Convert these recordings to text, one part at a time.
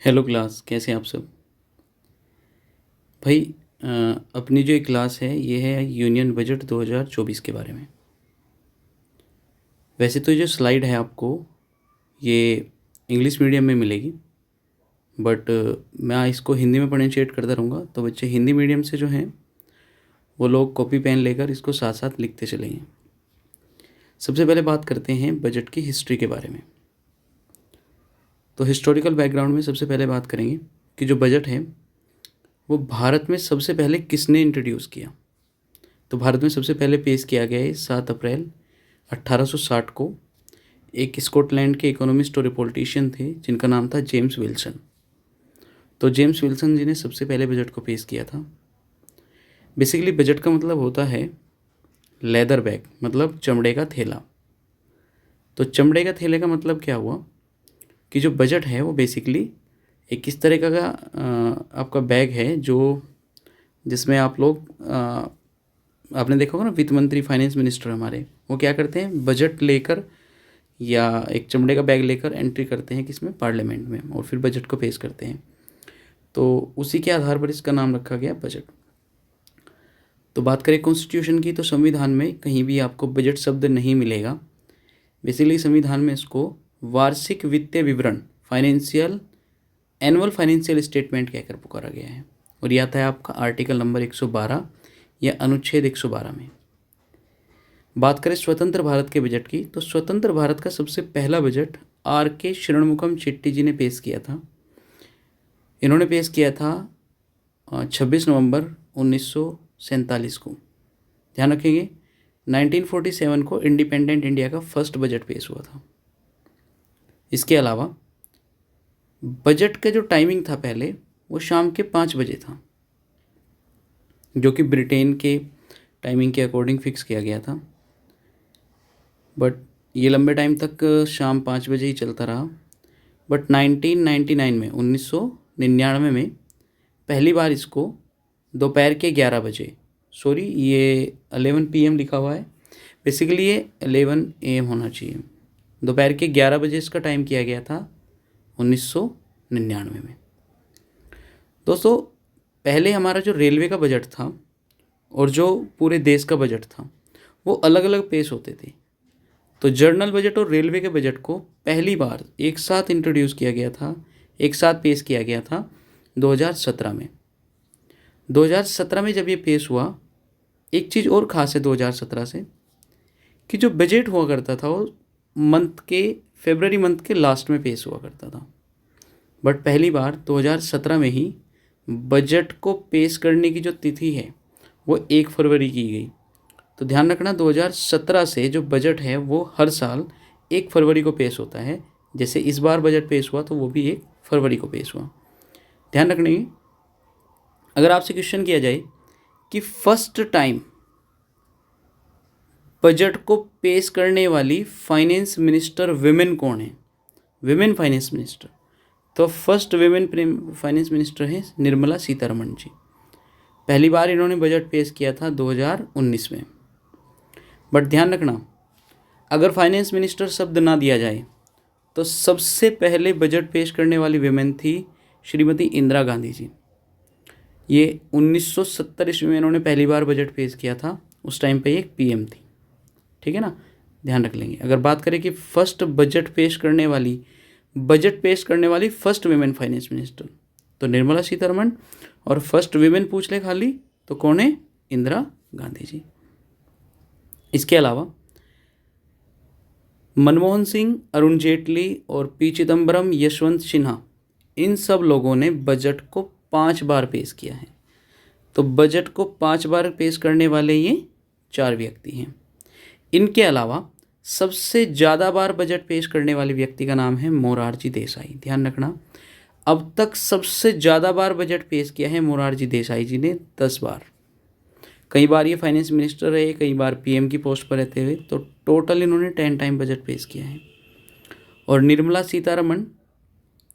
Hello class, कैसे हैं आप सब। भाई अपनी जो एक क्लास है ये है यूनियन बजट 2024 के बारे में। वैसे तो ये जो स्लाइड है आपको ये इंग्लिश मीडियम में मिलेगी, बट मैं इसको हिंदी में प्रोनाउंशिएट करता रहूँगा, तो बच्चे हिंदी मीडियम से जो हैं वो लोग कॉपी पेन लेकर इसको साथ साथ लिखते चलेंगे। सबसे पहले बात करते हैं बजट की हिस्ट्री के बारे में। तो हिस्टोरिकल बैकग्राउंड में सबसे पहले बात करेंगे कि जो बजट है वो भारत में सबसे पहले किसने इंट्रोड्यूस किया। तो भारत में सबसे पहले पेश किया गया है 7 अप्रैल 1860 को। एक स्कॉटलैंड के इकोनॉमिस्ट और पॉलिटिशियन थे जिनका नाम था जेम्स विल्सन। तो जेम्स विल्सन जी ने सबसे पहले बजट को पेश किया था। बेसिकली बजट का मतलब होता है लेदर बैग, मतलब चमड़े का थैला। तो चमड़े का थैले का मतलब क्या हुआ कि जो बजट है वो बेसिकली एक किस तरह का आपका बैग है जो जिसमें आप लोग आपने देखा होगा ना, वित्त मंत्री फाइनेंस मिनिस्टर हमारे वो क्या करते हैं, बजट लेकर या एक चमड़े का बैग लेकर एंट्री करते हैं किसमें, पार्लियामेंट में, और फिर बजट को पेश करते हैं। तो उसी के आधार पर इसका नाम रखा गया बजट। तो बात करें कॉन्स्टिट्यूशन की, तो संविधान में कहीं भी आपको बजट शब्द नहीं मिलेगा। बेसिकली संविधान में इसको वार्षिक वित्तीय विवरण, फाइनेंशियल एनुअल फाइनेंशियल स्टेटमेंट कहकर पुकारा गया है, और यह आता है आपका आर्टिकल नंबर 112 या अनुच्छेद 112 में। बात करें स्वतंत्र भारत के बजट की, तो स्वतंत्र भारत का सबसे पहला बजट R.K. शरणमुखम चेट्टी जी ने पेश किया था। इन्होंने पेश किया था 26 नवंबर 1947 को। ध्यान रखेंगे 1947 को इंडिपेंडेंट इंडिया का फर्स्ट बजट पेश हुआ था। इसके अलावा बजट का जो टाइमिंग था पहले वो शाम के 5 बजे था, जो कि ब्रिटेन के टाइमिंग के अकॉर्डिंग फिक्स किया गया था। बट ये लंबे टाइम तक शाम 5 बजे ही चलता रहा। बट 1999 में 1999 में पहली बार इसको दोपहर के 11 बजे, सॉरी ये 11 PM लिखा हुआ है, बेसिकली ये 11 AM होना चाहिए। दोपहर के 11 बजे इसका टाइम किया गया था 1999 में। दोस्तों पहले हमारा जो रेलवे का बजट था और जो पूरे देश का बजट था वो अलग अलग पेश होते थे। तो जर्नल बजट और रेलवे के बजट को पहली बार एक साथ इंट्रोड्यूस किया गया था, एक साथ पेश किया गया था 2017 में। 2017 में जब ये पेश हुआ, एक चीज़ और ख़ास है 2017 से कि जो बजट हुआ करता था वो फरवरी मंथ के लास्ट में पेश हुआ करता था। बट पहली बार 2017 में ही बजट को पेश करने की जो तिथि है वो 1 फरवरी की गई। तो ध्यान रखना 2017 से जो बजट है वो हर साल 1 फरवरी को पेश होता है। जैसे इस बार बजट पेश हुआ तो वो भी 1 फरवरी को पेश हुआ। ध्यान रखने की, अगर आपसे क्वेश्चन किया जाए कि फर्स्ट टाइम बजट को पेश करने वाली फाइनेंस मिनिस्टर विमेन कौन है, विमेन फाइनेंस मिनिस्टर, तो फर्स्ट विमेन फाइनेंस मिनिस्टर है निर्मला सीतारमण जी। पहली बार इन्होंने बजट पेश किया था 2019 में। बट ध्यान रखना, अगर फाइनेंस मिनिस्टर शब्द ना दिया जाए तो सबसे पहले बजट पेश करने वाली विमेन थी श्रीमती इंदिरा गांधी जी। ये 1970 ईस्वी में इन्होंने पहली बार बजट पेश किया था। उस टाइम पे एक PM थी, ठीक है ना, ध्यान रख लेंगे। अगर बात करें कि फर्स्ट बजट पेश करने वाली फर्स्ट विमेन फाइनेंस मिनिस्टर तो निर्मला सीतारमण, और फर्स्ट विमेन पूछ ले खाली तो कौन है, इंदिरा गांधी जी। इसके अलावा मनमोहन सिंह, अरुण जेटली और P. चिदम्बरम, यशवंत सिन्हा, इन सब लोगों ने बजट को 5 बार पेश किया है। तो बजट को 5 बार पेश करने वाले ये 4 व्यक्ति हैं। इनके अलावा सबसे ज़्यादा बार बजट पेश करने वाले व्यक्ति का नाम है मोरारजी देसाई। ध्यान रखना, अब तक सबसे ज़्यादा बार बजट पेश किया है मोरारजी देसाई जी ने, 10 बार। कई बार ये फाइनेंस मिनिस्टर रहे, कई बार PM की पोस्ट पर रहते हुए, तो टोटल इन्होंने 10 टाइम बजट पेश किया है। और निर्मला सीतारमण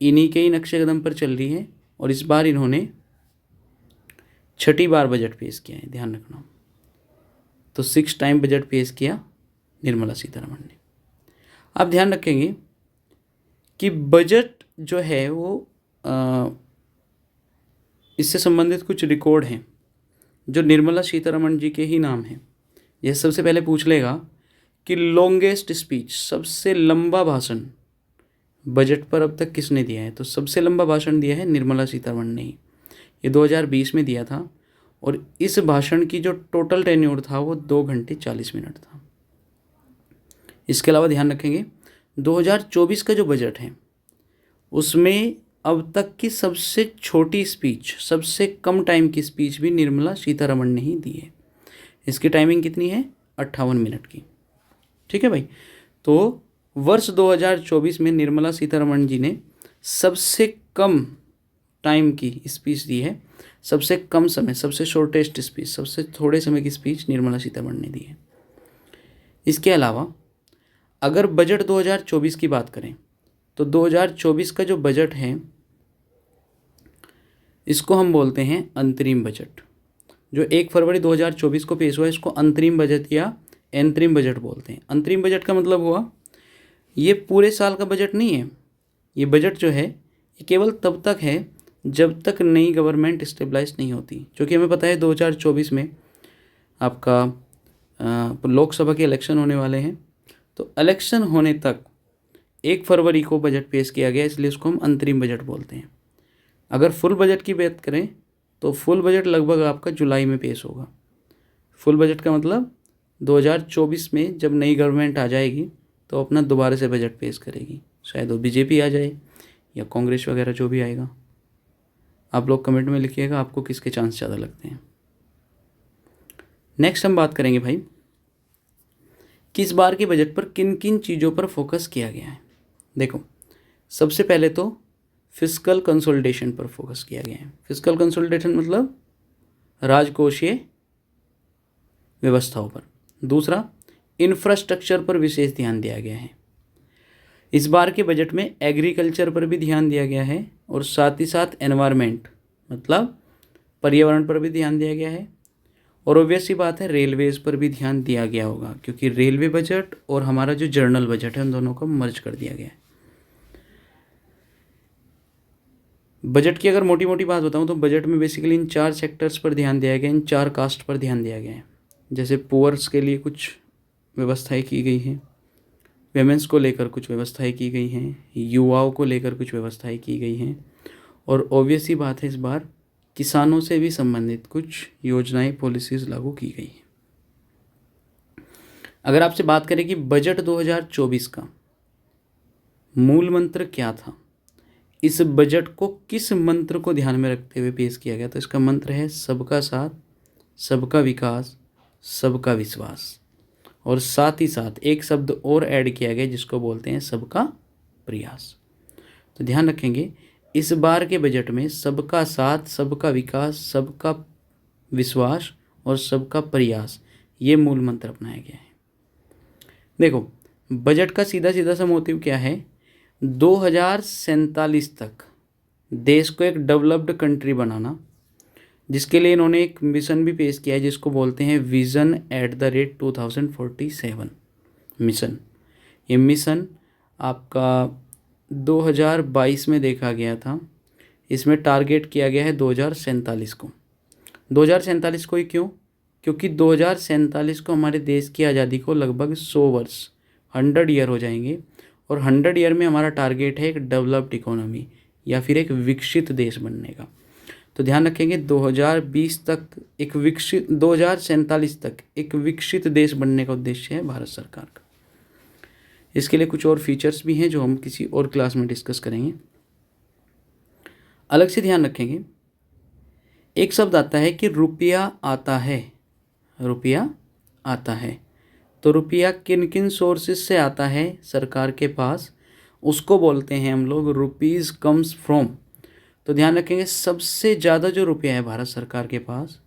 इन्हीं के ही नक्शे कदम पर चल रही है और इस बार इन्होंने 6ठी बार बजट पेश किया है। ध्यान रखना, तो 6 टाइम बजट पेश किया निर्मला सीतारमण ने। आप ध्यान रखेंगे कि बजट जो है वो इससे संबंधित कुछ रिकॉर्ड हैं जो निर्मला सीतारमण जी के ही नाम हैं। यह सबसे पहले पूछ लेगा कि लॉन्गेस्ट स्पीच, सबसे लंबा भाषण बजट पर अब तक किसने दिया है। तो सबसे लंबा भाषण दिया है निर्मला सीतारमण ने ही। ये 2020 में दिया था और इस भाषण की जो टोटल टेन्योर था वो 2 घंटे 40 मिनट था। इसके अलावा ध्यान रखेंगे 2024 का जो बजट है उसमें अब तक की सबसे छोटी स्पीच, सबसे कम टाइम की स्पीच भी निर्मला सीतारमण ने ही दी है। इसकी टाइमिंग कितनी है? 58 मिनट की। ठीक है भाई। तो वर्ष 2024 में निर्मला सीतारमण जी ने सबसे कम टाइम की स्पीच दी है, सबसे कम समय, सबसे शॉर्टेस्ट स्पीच, सबसे थोड़े समय की स्पीच निर्मला सीतारमण ने दी है। इसके अलावा अगर बजट 2024 की बात करें तो 2024 का जो बजट है इसको हम बोलते हैं अंतरिम बजट। जो 1 फरवरी 2024 को पेश हुआ इसको अंतरिम बजट या अंतरिम बजट बोलते हैं। अंतरिम बजट का मतलब हुआ ये पूरे साल का बजट नहीं है। ये बजट जो है ये केवल तब तक है जब तक नई गवर्नमेंट स्टेबलाइज नहीं होती। क्योंकि हमें पता है 2024 में आपका लोकसभा के इलेक्शन होने वाले हैं। तो इलेक्शन होने तक 1 फरवरी को बजट पेश किया गया, इसलिए इसको हम अंतरिम बजट बोलते हैं। अगर फुल बजट की बात करें तो फुल बजट लगभग आपका जुलाई में पेश होगा। फुल बजट का मतलब 2024 में जब नई गवर्नमेंट आ जाएगी तो अपना दोबारा से बजट पेश करेगी। शायद वो बीजेपी आ जाए या कांग्रेस वगैरह, जो भी आएगा। आप लोग कमेंट में लिखिएगा आपको किसके चांस ज़्यादा लगते हैं। नेक्स्ट हम बात करेंगे भाई किस बार के बजट पर किन किन चीज़ों पर फोकस किया गया है। देखो, सबसे पहले तो फिस्कल कंसोलिडेशन पर फोकस किया गया है। फिस्कल कंसोलिडेशन मतलब राजकोषीय व्यवस्थाओं पर। दूसरा, इंफ्रास्ट्रक्चर पर विशेष ध्यान दिया गया है। इस बार के बजट में एग्रीकल्चर पर भी ध्यान दिया गया है और साथ ही साथ एनवायरनमेंट मतलब पर्यावरण पर भी ध्यान दिया गया है। और ऑब्वियस सी बात है रेलवेज़ पर भी ध्यान दिया गया होगा, क्योंकि रेलवे बजट और हमारा जो जर्नल बजट है उन दोनों को मर्ज कर दिया गया है। बजट की अगर मोटी मोटी बात बताऊं तो बजट में बेसिकली इन 4 सेक्टर्स पर ध्यान दिया गया है, इन 4 कास्ट पर ध्यान दिया गया है। जैसे पुअर्स के लिए कुछ व्यवस्थाएं की गई हैं, वेमेंस को लेकर कुछ व्यवस्थाएं की गई हैं, युवाओं को लेकर कुछ व्यवस्थाएं की गई हैं और ऑब्वियस ही बात है इस बार किसानों से भी संबंधित कुछ योजनाएं, पॉलिसीज़ लागू की गई हैं। अगर आपसे बात करें कि बजट 2024 का मूल मंत्र क्या था, इस बजट को किस मंत्र को ध्यान में रखते हुए पेश किया गया, तो इसका मंत्र है सबका साथ, सबका विकास, सबका विश्वास। और साथ ही साथ एक शब्द और ऐड किया गया जिसको बोलते हैं सबका प्रयास। तो ध्यान रखेंगे इस बार के बजट में सबका साथ, सबका विकास, सबका विश्वास और सबका प्रयास, ये मूल मंत्र अपनाया गया है। देखो, बजट का सीधा सीधा सा मोटिव क्या है, 2047 तक देश को एक डेवलप्ड कंट्री बनाना, जिसके लिए इन्होंने एक मिशन भी पेश किया है जिसको बोलते हैं विज़न @ 2047 मिशन। ये मिशन आपका 2022 में देखा गया था। इसमें टारगेट किया गया है 2047 को। 2047 को ही क्यों? क्योंकि 2047 को हमारे देश की आज़ादी को लगभग 100 वर्ष 100 ईयर हो जाएंगे और 100 ईयर में हमारा टारगेट है एक डेवलप्ड इकोनॉमी या फिर एक विकसित देश बनने का। तो ध्यान रखेंगे 2047 तक एक विकसित देश बनने का उद्देश्य है भारत सरकार का। इसके लिए कुछ और फीचर्स भी हैं जो हम किसी और क्लास में डिस्कस करेंगे। अलग से ध्यान रखेंगे, एक शब्द आता है कि रुपया आता है। रुपया आता है, तो रुपया किन किन सोर्सेज से आता है सरकार के पास, उसको बोलते हैं हम लोग रुपीज़ कम्स फ्रॉम। तो ध्यान रखेंगे सबसे ज़्यादा जो रुपया है भारत सरकार के पास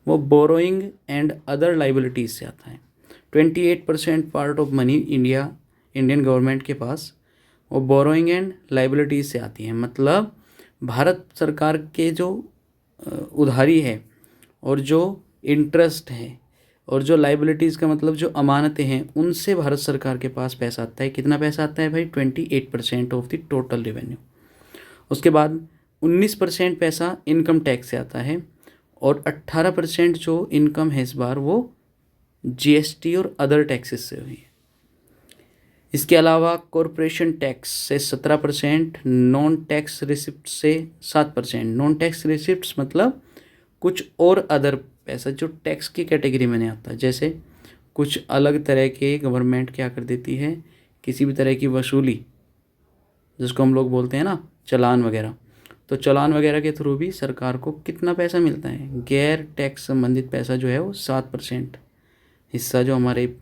वो बोरोइंग एंड अदर लाइबिलिटीज़ से आता है। 28% part of money Indian government के पास वो बोरोइंग एंड लाइबिलिटीज़ से आती है। मतलब भारत सरकार के जो उधारी है और जो इंटरेस्ट है और जो लाइबिलिटीज़ का मतलब जो अमानतें हैं उनसे भारत सरकार के पास पैसा आता है। कितना पैसा आता है भाई? 28% ऑफ द टोटल रेवेन्यू। उसके बाद 19% पैसा इनकम टैक्स से आता है और 18% जो इनकम है इस बार वो जीएसटी और अदर टैक्सेस से हुई है। इसके अलावा कॉरपोरेशन टैक्स से 17%, नॉन टैक्स रिसिप्ट से 7%। नॉन टैक्स रिसिप्ट्स मतलब कुछ और अदर पैसा जो टैक्स की कैटेगरी में नहीं आता, जैसे कुछ अलग तरह के गवर्नमेंट क्या कर देती है, किसी भी तरह की वसूली जिसको हम लोग बोलते हैं ना चालान वगैरह, तो चालान वगैरह के थ्रू भी सरकार को कितना पैसा मिलता है, गैर टैक्स संबंधित पैसा जो है वो 7% हिस्सा जो हमारे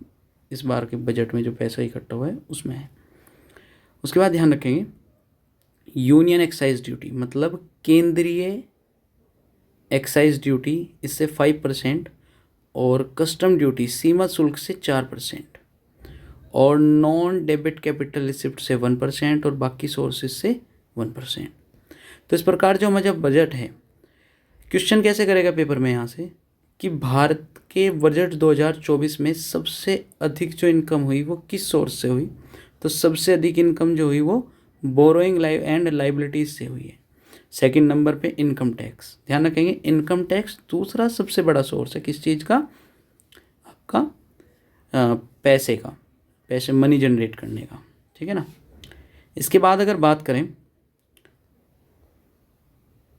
इस बार के बजट में जो पैसा इकट्ठा हुआ है उसमें है। उसके बाद ध्यान रखेंगे यूनियन एक्साइज ड्यूटी मतलब केंद्रीय एक्साइज ड्यूटी, इससे 5% और कस्टम ड्यूटी सीमा शुल्क से 4% और नॉन डेबिट कैपिटल रिसिप्ट से 1% और बाकी सोर्सेज से 1%। तो इस प्रकार जो हमारा बजट है, क्वेश्चन कैसे करेगा पेपर में यहाँ से कि भारत के बजट 2024 में सबसे अधिक जो इनकम हुई वो किस सोर्स से हुई, तो सबसे अधिक इनकम जो हुई वो बोरोइंग एंड लाइबिलिटीज से हुई है। सेकंड नंबर पे इनकम टैक्स, ध्यान रखेंगे इनकम टैक्स दूसरा सबसे बड़ा सोर्स है किस चीज़ का, आपका पैसे मनी जनरेट करने का, ठीक है ना। इसके बाद अगर बात करें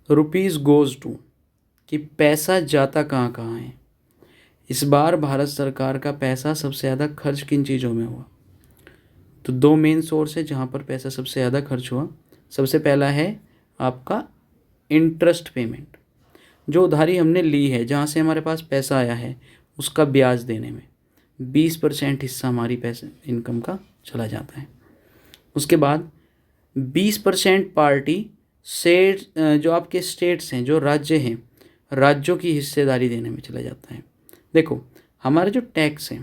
रुपीज़ गोज़ टू कि पैसा जाता कहाँ कहाँ है, इस बार भारत सरकार का पैसा सबसे ज़्यादा खर्च किन चीज़ों में हुआ, तो दो मेन सोर्स है जहाँ पर पैसा सबसे ज़्यादा खर्च हुआ। सबसे पहला है आपका इंटरेस्ट पेमेंट, जो उधारी हमने ली है जहाँ से हमारे पास पैसा आया है उसका ब्याज देने में 20% हिस्सा हमारी पैसे इनकम का चला जाता है। उसके बाद 20% पार्टी से जो आपके स्टेट्स हैं, जो राज्य हैं, राज्यों की हिस्सेदारी देने में चला जाता है। देखो हमारा जो टैक्स है,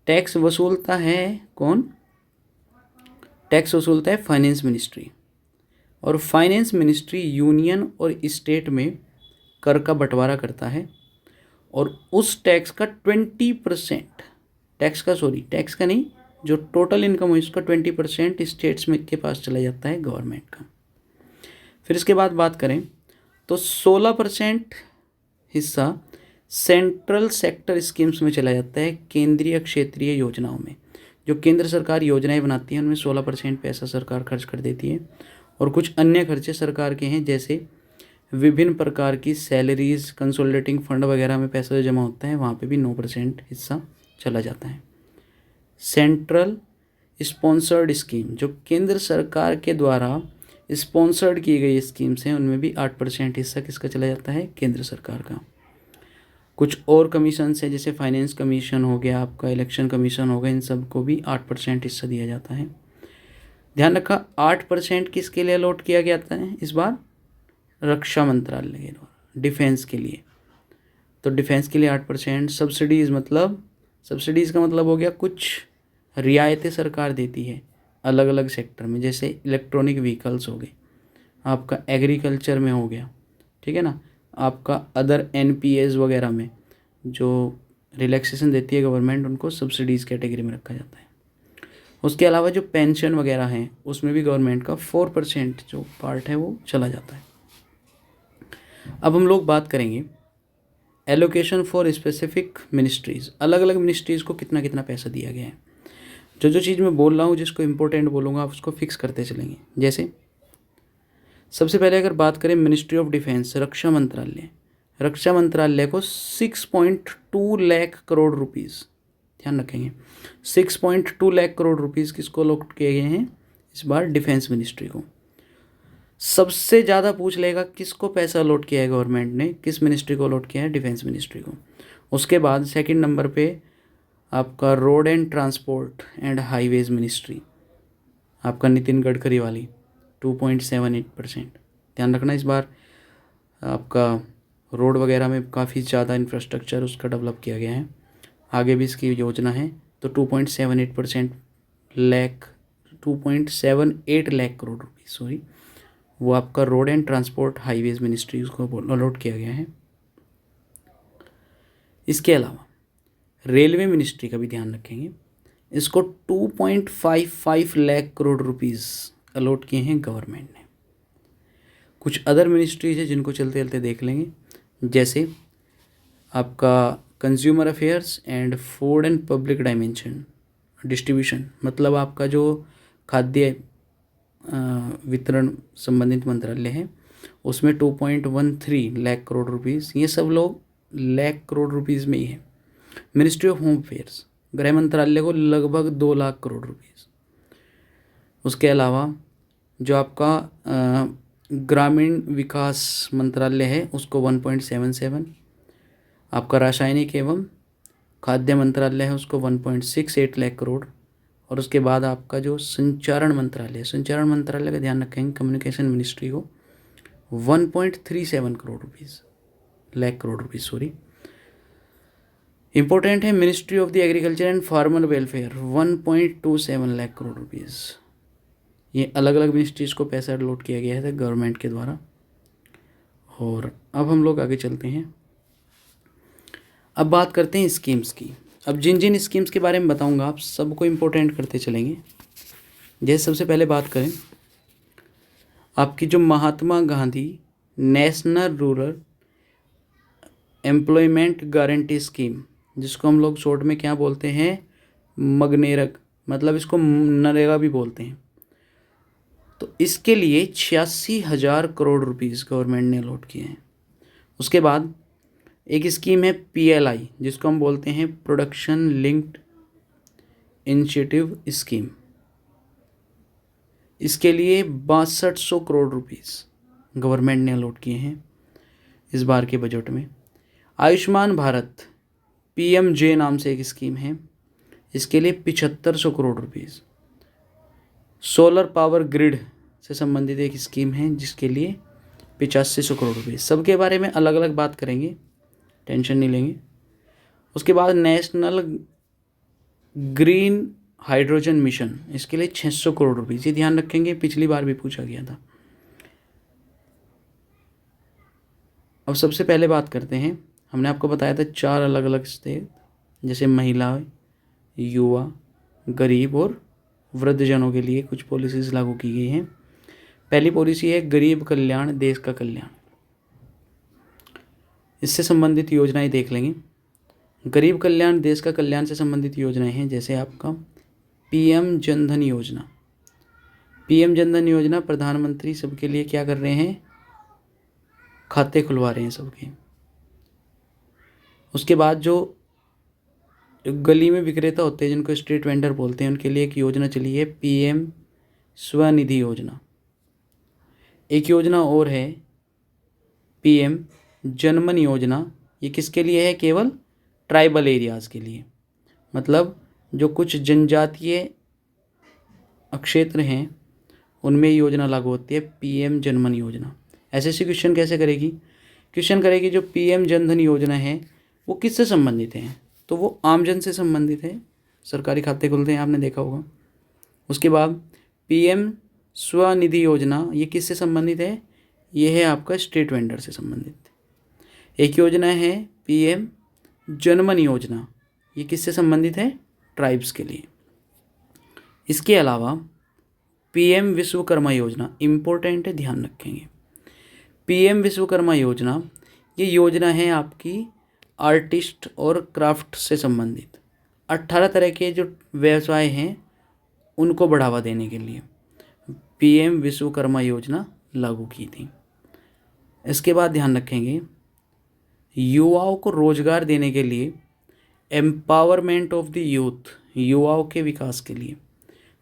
टैक्स वसूलता है कौन, टैक्स वसूलता है फाइनेंस मिनिस्ट्री, और फाइनेंस मिनिस्ट्री यूनियन और स्टेट में कर का बंटवारा करता है और उस टैक्स का 20% टैक्स का नहीं, जो टोटल इनकम है उसका 20% स्टेट्स में के पास चला जाता है गवर्नमेंट का। फिर इसके बाद बात करें तो 16% हिस्सा सेंट्रल सेक्टर स्कीम्स में चला जाता है, केंद्रीय क्षेत्रीय योजनाओं में। जो केंद्र सरकार योजनाएं बनाती है उनमें 16% पैसा सरकार खर्च कर देती है और कुछ अन्य खर्चे सरकार के हैं, जैसे विभिन्न प्रकार की सैलरीज, कंसोलिडेटिंग फंड वगैरह में पैसा जो जमा होता है वहाँ पे भी 9% हिस्सा चला जाता है। सेंट्रल स्पॉन्सर्ड स्कीम, जो केंद्र सरकार के द्वारा स्पॉन्सर्ड की गई स्कीम्स हैं उनमें भी 8% हिस्सा किसका चला जाता है, केंद्र सरकार का। कुछ और कमीशन है जैसे फाइनेंस कमीशन हो गया, आपका इलेक्शन कमीशन हो गया, इन सब को भी 8% हिस्सा दिया जाता है। ध्यान रखा 8% किसके लिए अलॉट किया गया है इस बार, रक्षा मंत्रालय के द्वारा डिफेंस के लिए। तो डिफेंस के लिए 8%। सब्सिडीज़ मतलब, सब्सिडीज़ का मतलब हो गया कुछ रियायतें सरकार देती है अलग अलग सेक्टर में, जैसे इलेक्ट्रॉनिक व्हीकल्स हो गए, आपका एग्रीकल्चर में हो गया, ठीक है ना, आपका अदर एनपीएस वगैरह में जो रिलैक्सेशन देती है गवर्नमेंट उनको सब्सिडीज़ कैटेगरी में रखा जाता है। उसके अलावा जो पेंशन वगैरह हैं उसमें भी गवर्नमेंट का 4% जो पार्ट है वो चला जाता है। अब हम लोग बात करेंगे एलोकेशन फॉर स्पेसिफिक मिनिस्ट्रीज़, अलग अलग मिनिस्ट्रीज़ को कितना कितना पैसा दिया गया है। जो चीज़ मैं बोल रहा हूँ जिसको इम्पोर्टेंट बोलूँगा आप उसको फिक्स करते चलेंगे। जैसे सबसे पहले अगर बात करें मिनिस्ट्री ऑफ डिफेंस, रक्षा मंत्रालय को 6.2 लाख करोड़ रुपीज़, ध्यान रखेंगे 6.2 लाख करोड़ रुपीज़ किसको अलॉट किए गए हैं इस बार, डिफेंस मिनिस्ट्री को। सबसे ज़्यादा पूछ लेगा किसको पैसा अलॉट किया है गवर्नमेंट ने, किस मिनिस्ट्री को अलॉट किया है, डिफेंस मिनिस्ट्री को। उसके बाद सेकंड नंबर पे आपका road and transport and highways ministry, आपका नितिन गडकरी वाली 2.78%। ध्यान रखना इस बार आपका रोड वगैरह में काफ़ी ज़्यादा इंफ्रास्ट्रक्चर उसका डेवलप किया गया है, आगे भी इसकी योजना है। तो 2.78 लाख करोड़ रुपये वो आपका road and transport highways ministry उसको अलॉट किया गया है। इसके अलावा रेलवे मिनिस्ट्री का भी ध्यान रखेंगे, इसको 2.55 लाख करोड़ रुपीज़ अलॉट किए हैं गवर्नमेंट ने। कुछ अदर मिनिस्ट्रीज है जिनको चलते चलते देख लेंगे, जैसे आपका consumer affairs and food and public dimension distribution, मतलब आपका जो खाद्य वितरण संबंधित मंत्रालय है उसमें 2.13 लाख करोड़ रुपीज़, ये सब लोग लाख करोड़ रुपीज़ में ही है। मिनिस्ट्री ऑफ होम अफेयर्स गृह मंत्रालय को लगभग 2 लाख करोड़ रुपीज़। उसके अलावा जो आपका ग्रामीण विकास मंत्रालय है उसको 1.77, आपका रासायनिक एवं खाद्य मंत्रालय है उसको 1.68 लाख करोड़, और उसके बाद आपका जो संचारण मंत्रालय का ध्यान रखेंगे, कम्युनिकेशन मिनिस्ट्री को 1.37 crore rupees, lakh crore rupees sorry. Important है ministry of the agriculture and farmer welfare 1.27 lakh crore rupees. ये अलग अलग मिनिस्ट्रीज़ को पैसा अलॉट किया गया है गवर्नमेंट के द्वारा। और अब हम लोग आगे चलते हैं, अब बात करते हैं स्कीम्स की। अब जिन जिन स्कीम्स के बारे में बताऊंगा आप सबको इम्पोर्टेंट करते चलेंगे। जैसे सबसे पहले बात करें आपकी जो Mahatma Gandhi national rural employment guarantee scheme, जिसको हम लोग शॉर्ट में क्या बोलते हैं, मगनेरक, मतलब इसको नरेगा भी बोलते हैं। तो इसके लिए 86,000 करोड़ रुपीज़ गवर्नमेंट ने अलॉट किए हैं। उसके बाद एक स्कीम है PLI, जिसको हम बोलते हैं प्रोडक्शन लिंक्ड इनिशिएटिव स्कीम। इसके लिए 6200 करोड़ रुपीज़ गवर्नमेंट ने अलॉट किए हैं इस बार के बजट में। आयुष्मान भारत PMJ नाम से एक स्कीम है, इसके लिए 7500 crore rupees. Solar power grid से संबंधित एक स्कीम है जिसके लिए 8500 करोड़ रुपये। सबके बारे में अलग अलग बात करेंगे, टेंशन नहीं लेंगे। उसके बाद नेशनल ग्रीन हाइड्रोजन मिशन, इसके लिए 600 करोड़ रुपये। ये ध्यान रखेंगे, पिछली बार भी पूछा गया था। अब सबसे पहले बात करते हैं, हमने आपको बताया था 4 अलग अलग स्टेट, जैसे महिला, युवा, गरीब और वृद्धजनों के लिए कुछ पॉलिसीज़ लागू की गई हैं। पहली पॉलिसी है गरीब कल्याण देश का कल्याण। इससे संबंधित योजनाएं देख लेंगे। गरीब कल्याण देश का कल्याण से संबंधित योजनाएं हैं, जैसे आपका PM जन धन योजना। PM जन धन योजना प्रधानमंत्री सबके लिए क्या कर रहे हैं, खाते खुलवा रहे हैं सबके। उसके बाद जो गली में विक्रेता होते हैं जिनको स्ट्रीट वेंडर बोलते हैं, उनके लिए एक योजना चली है PM स्वनिधि योजना। एक योजना और है PM जनमन योजना। ये किसके लिए है, केवल ट्राइबल एरियाज़ के लिए, मतलब जो कुछ जनजातीय क्षेत्र हैं उनमें योजना लागू होती है PM जनमन योजना। SSC क्वेश्चन कैसे करेगी, क्वेश्चन करेगी जो PM जनधन योजना है वो किससे संबंधित है, तो वो आमजन से संबंधित है, सरकारी खाते खुलते हैं, आपने देखा होगा। उसके बाद PM स्वनिधि योजना, ये किससे संबंधित है, ये है आपका स्ट्रीट वेंडर से संबंधित। एक योजना है PM जनमन योजना, ये किससे संबंधित है, ट्राइब्स के लिए। इसके अलावा PM विश्वकर्मा योजना इम्पोर्टेंट है, ध्यान रखेंगे। PM विश्वकर्मा योजना, ये योजना है आपकी आर्टिस्ट और क्राफ्ट से संबंधित 18 तरह के जो व्यवसाय हैं उनको बढ़ावा देने के लिए PM विश्वकर्मा योजना लागू की थी। इसके बाद ध्यान रखेंगे युवाओं को रोजगार देने के लिए एम्पावरमेंट ऑफ द यूथ, युवाओं के विकास के लिए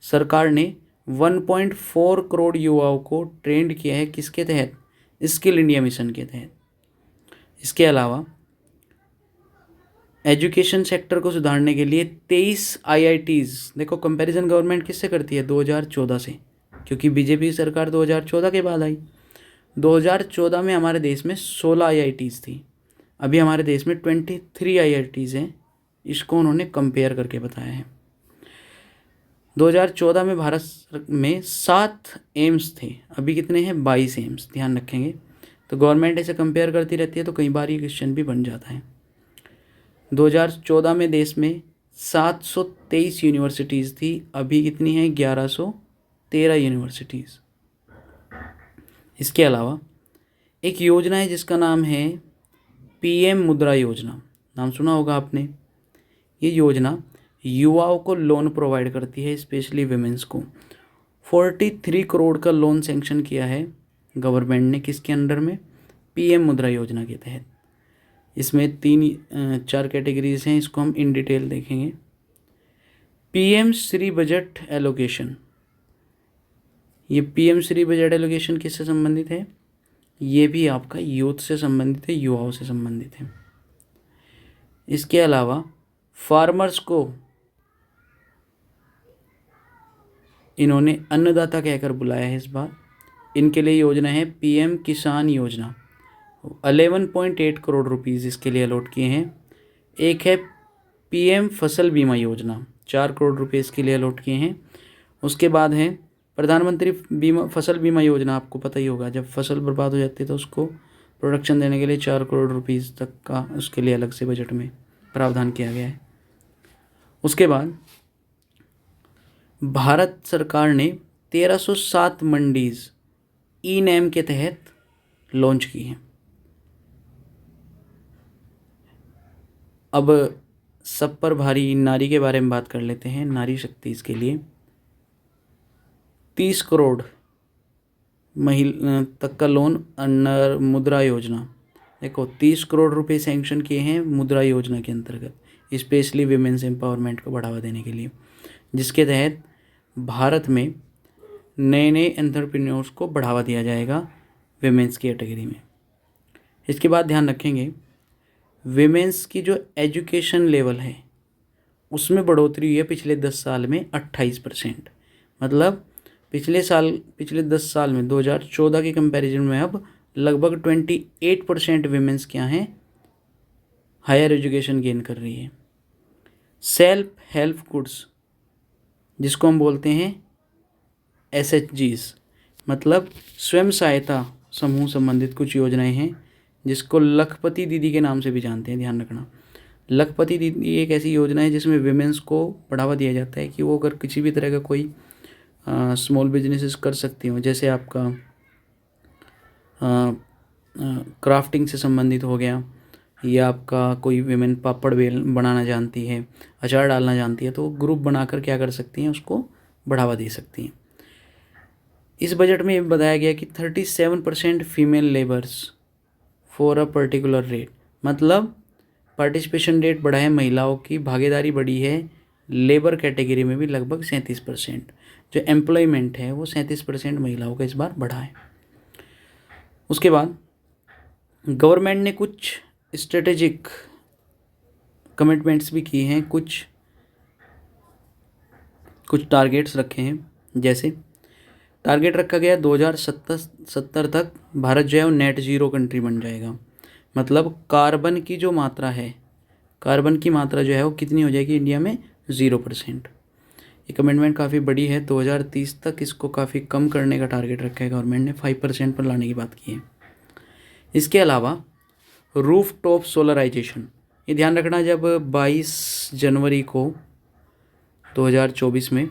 सरकार ने 1.4 करोड़ युवाओं को ट्रेंड किया है, किसके तहत, स्किल इंडिया मिशन के तहत। इसके अलावा एजुकेशन सेक्टर को सुधारने के लिए 23 IITs, देखो कंपैरिजन गवर्नमेंट किससे करती है, 2014 से, क्योंकि बीजेपी सरकार 2014 के बाद आई। 2014 में हमारे देश में 16 IITs थी, अभी हमारे देश में 23 IITs हैं। इसको उन्होंने कंपेयर करके बताया है। 2014 में भारत में 7 एम्स थे, अभी कितने हैं, 22 एम्स, ध्यान रखेंगे। तो गवर्नमेंट ऐसे कंपेयर करती रहती है तो कई बार ये क्वेश्चन भी बन जाता है। 2014 में देश में 723 यूनिवर्सिटीज़ थी, अभी कितनी हैं, 1113 यूनिवर्सिटीज़। इसके अलावा एक योजना है जिसका नाम है पीएम मुद्रा योजना, नाम सुना होगा आपने। ये योजना युवाओं को लोन प्रोवाइड करती है, स्पेशली विमेंस को। 43 करोड़ का लोन सैंक्शन किया है गवर्नमेंट ने, किसके अंडर में? पीएम मुद्रा योजना के तहत। इसमें 4 कैटेगरीज हैं, इसको हम इन डिटेल देखेंगे। पीएम श्री बजट एलोकेशन, ये पीएम श्री बजट एलोकेशन किससे संबंधित है? ये भी आपका यूथ से संबंधित है, युवाओं से संबंधित है। इसके अलावा फार्मर्स को इन्होंने अन्नदाता कहकर बुलाया है इस बार। इनके लिए योजना है पीएम किसान योजना, 11.8 करोड़ रुपीज़ इसके लिए अलॉट किए हैं। एक है पीएम फसल बीमा योजना, 4 करोड़ रुपये इसके लिए अलॉट किए हैं। उसके बाद है प्रधानमंत्री फसल बीमा योजना, आपको पता ही होगा, जब फसल बर्बाद हो जाती है तो उसको प्रोडक्शन देने के लिए 4 करोड़ रुपीज़ तक का उसके लिए अलग से बजट में प्रावधान किया गया है। उसके बाद भारत सरकार ने 1307 मंडीज़ ई नैम के तहत लॉन्च की हैं। अब सब पर भारी नारी के बारे में बात कर लेते हैं। नारी शक्ति, इसके लिए 30 करोड़ महिला तक का लोन अंडर मुद्रा योजना। देखो 30 करोड़ रुपए सैंक्शन किए हैं मुद्रा योजना के अंतर्गत, स्पेशली विमेंस एम्पावरमेंट को बढ़ावा देने के लिए, जिसके तहत भारत में नए नए एंटरप्रेन्योर्स को बढ़ावा दिया जाएगा विमेंस की कैटेगरी में। इसके बाद ध्यान रखेंगे विमेंस की जो एजुकेशन लेवल है उसमें बढ़ोतरी हुई है पिछले 10 साल में 28%। मतलब पिछले 10 साल में 2014 के कंपैरिजन में अब लगभग 28% विमेंस क्या हैं, हायर एजुकेशन गेन कर रही है। सेल्फ हेल्प गुड्स, जिसको हम बोलते हैं SHGs, मतलब स्वयं सहायता समूह संबंधित कुछ योजनाएं हैं, जिसको लखपति दीदी के नाम से भी जानते हैं, ध्यान रखना। लखपति दीदी एक ऐसी योजना है जिसमें विमेंस को बढ़ावा दिया जाता है कि वो अगर किसी भी तरह का कोई स्मॉल बिजनेसेस कर सकती हूँ, जैसे आपका क्राफ्टिंग से संबंधित हो गया, या आपका कोई विमेन पापड़ बेल बनाना जानती है, अचार डालना जानती है, तो ग्रुप बनाकर क्या कर सकती हैं, उसको बढ़ावा दे सकती हैं। इस बजट में ये बताया गया कि 37% female labours for a particular rate, मतलब पार्टिसिपेशन रेट बढ़ा है, महिलाओं की भागीदारी बढ़ी है लेबर कैटेगरी में भी लगभग 37%। जो एम्प्लॉयमेंट है वो 37% महिलाओं का इस बार बढ़ा है। उसके बाद गवर्नमेंट ने कुछ स्ट्रेटेजिक कमिटमेंट्स भी किए हैं, कुछ टारगेट्स रखे हैं। जैसे टारगेट रखा गया 2070 तक भारत जो है वो नेट ज़ीरो कंट्री बन जाएगा। मतलब कार्बन की जो मात्रा है, कार्बन की मात्रा जो है वो कितनी हो जाएगी इंडिया में? 0%। ये कमिटमेंट काफ़ी बड़ी है। 2030 तक इसको काफ़ी कम करने का टारगेट रखा है गवर्नमेंट ने, 5% पर लाने की बात की है। इसके अलावा रूफ टॉप सोलराइजेशन, ये ध्यान रखना, जब 22 जनवरी को 2024 में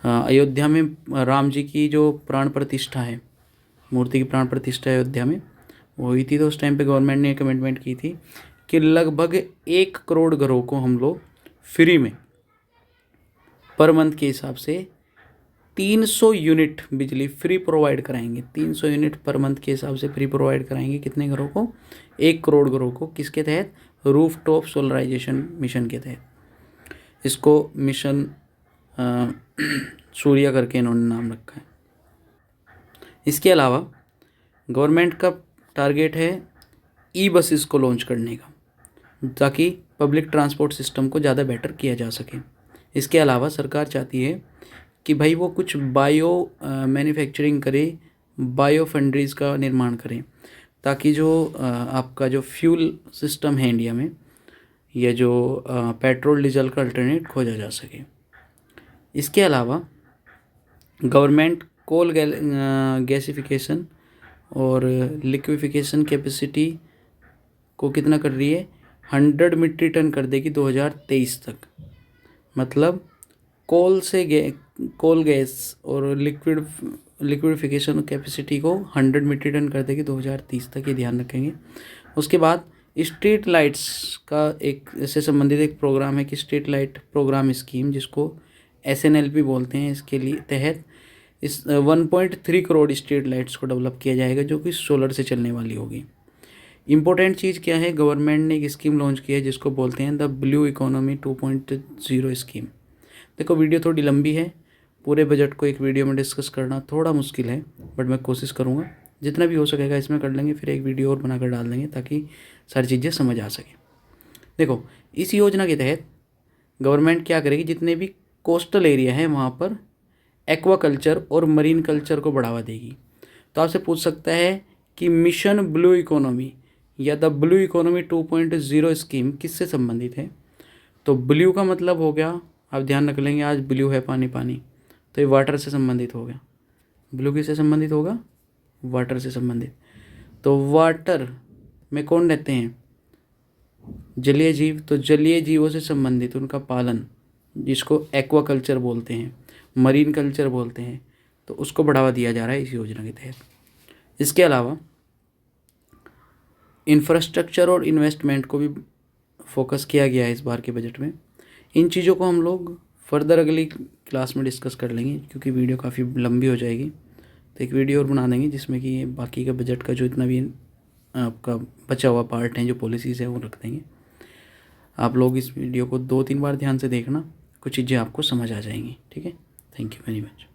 अयोध्या में राम जी की जो प्राण प्रतिष्ठा है, मूर्ति की प्राण प्रतिष्ठा अयोध्या में वो हुई थी, तो उस टाइम पे गवर्नमेंट ने कमिटमेंट की थी कि लगभग 1 करोड़ घरों को हम लोग फ्री में पर मंथ के हिसाब से 300 यूनिट बिजली फ्री प्रोवाइड कराएंगे। 300 यूनिट पर मंथ के हिसाब से फ्री प्रोवाइड कराएंगे। कितने घरों को? 1 करोड़ घरों को। किसके तहत? रूफ टॉप सोलराइजेशन मिशन के तहत। इसको मिशन सूर्या करके इन्होंने नाम रखा है। इसके अलावा गवर्नमेंट का टारगेट है ई बसेस को लॉन्च करने का, ताकि पब्लिक ट्रांसपोर्ट सिस्टम को ज़्यादा बेटर किया जा सके। इसके अलावा सरकार चाहती है कि भाई वो कुछ बायो मैन्युफैक्चरिंग करे, बायो फंड्रीज का निर्माण करें, ताकि जो आपका जो फ्यूल सिस्टम है इंडिया में, या जो पेट्रोल डीजल का अल्टरनेट खोजा जा सके। इसके अलावा गवर्नमेंट कोल गैसिफिकेशन और लिक्विफिकेशन कैपेसिटी को कितना कर रही है? 100 मीट्रिक टन कर देगी 2023 तक। मतलब कोल गैस और लिक्विडिफिकेशन कैपेसिटी को 100 मीट्रिक टन कर देगी 2030 तक, ये ध्यान रखेंगे। उसके बाद स्ट्रीट लाइट्स का एक इससे संबंधित एक प्रोग्राम है कि स्ट्रीट लाइट प्रोग्राम स्कीम, जिसको SNLP बोलते हैं, इसके लिए तहत इस 1.3 करोड़ स्ट्रीट लाइट्स को डेवलप किया जाएगा जो कि सोलर से चलने वाली होगी। इम्पोर्टेंट चीज़ क्या है, गवर्नमेंट ने एक स्कीम लॉन्च की है जिसको बोलते हैं द ब्लू इकोनॉमी 2.0 स्कीम। देखो वीडियो थोड़ी लंबी है, पूरे बजट को एक वीडियो में डिस्कस करना थोड़ा मुश्किल है, बट मैं कोशिश करूँगा जितना भी हो सकेगा इसमें कर लेंगे, फिर एक वीडियो और बनाकर डाल देंगे ताकि सारी चीज़ें समझ आ सकें। देखो इस योजना के तहत गवर्नमेंट क्या करेगी, जितने भी कोस्टल एरिया है वहाँ पर एक्वाकल्चर और मरीन कल्चर को बढ़ावा देगी। तो आपसे पूछ सकता है कि मिशन ब्लू इकोनॉमी या द ब्लू इकोनॉमी 2.0 स्कीम किससे संबंधित है। तो ब्लू का मतलब हो गया, आप ध्यान रख लेंगे, आज ब्लू है पानी पानी, तो ये वाटर से संबंधित हो गया। ब्लू किससे संबंधित होगा, वाटर से संबंधित। तो वाटर में कौन रहते हैं, जलीय जीव, तो जलीय जीवों से संबंधित उनका पालन, जिसको एक्वाकल्चर बोलते हैं, मरीन कल्चर बोलते हैं, तो उसको बढ़ावा दिया जा रहा है इस योजना के तहत। इसके अलावा इंफ्रास्ट्रक्चर और इन्वेस्टमेंट को भी फोकस किया गया है इस बार के बजट में। इन चीज़ों को हम लोग फर्दर अगली क्लास में डिस्कस कर लेंगे क्योंकि वीडियो काफ़ी लंबी हो जाएगी, तो एक वीडियो और बना देंगे जिसमें कि ये बाकी का बजट का जो इतना भी आपका बचा हुआ पार्ट है, जो पॉलिसीज़ है, वो रख देंगे। आप लोग इस वीडियो को 2-3 बार ध्यान से देखना, कुछ चीज़ें आपको समझ आ जाएंगी। ठीक है, थैंक यू वेरी मच।